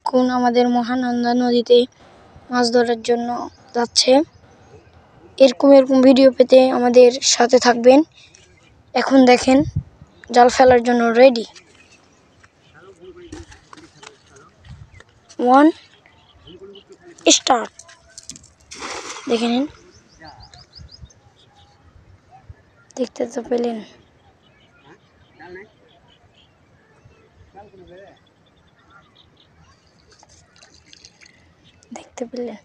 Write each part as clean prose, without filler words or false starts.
এখন আমাদের মহানন্দা নদীতে মাছ ধরার জন্য যাচ্ছে। এরকম ভিডিও পেতে আমাদের সাথে থাকবেন। এখন দেখেন জাল ফেলার জন্য রেডি। 1 স্টার্ট। দেখে নিন, দেখতে তো পেলেন। দেখতে পেলেন।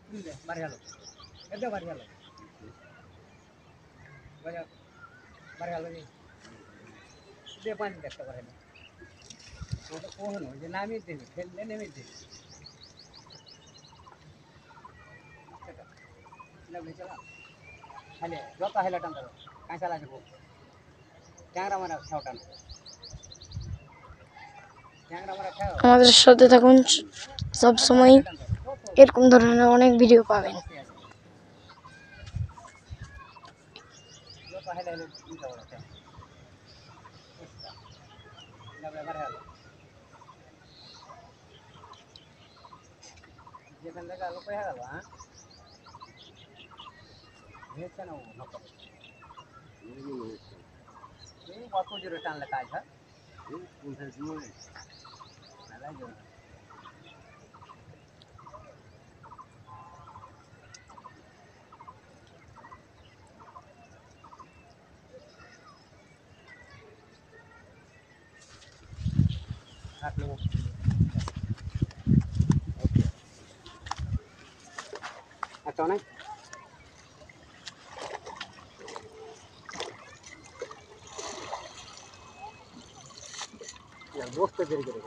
আমাদের সাথে থাকুন, সব সময় এরকম ধরনের অনেক ভিডিও পাবেন। আচ্ছা, অনেক বসতে দেরি করে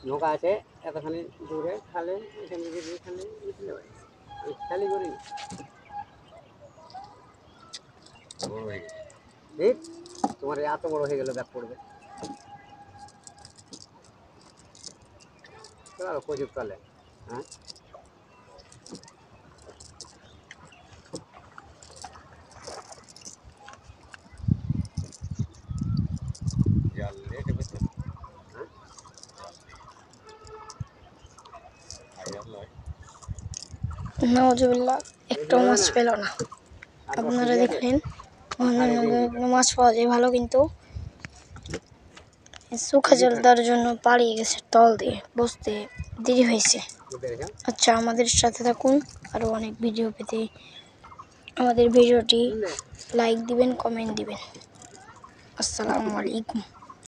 নৌকা আছে এতখানি দূরে, খালে এখানে খালে খালি করি তোমার এত বড় হয়ে গেল, ব্যাগ পড়বে প্রযুক্ত কালে। হ্যাঁ, নাউজুবিল্লাহ, একটাও মাছ পেল না। আপনারা দেখলেন মাছ পাওয়া যায় ভালো, কিন্তু শুকা জল দেওয়ার জন্য পালিয়ে গেছে তল দিয়ে, বসতে দেরি হয়েছে। আচ্ছা, আমাদের সাথে থাকুন, আরো অনেক ভিডিও পেতে আমাদের ভিডিওটি লাইক দিবেন, কমেন্ট দিবেন। আসসালামু আলাইকুম।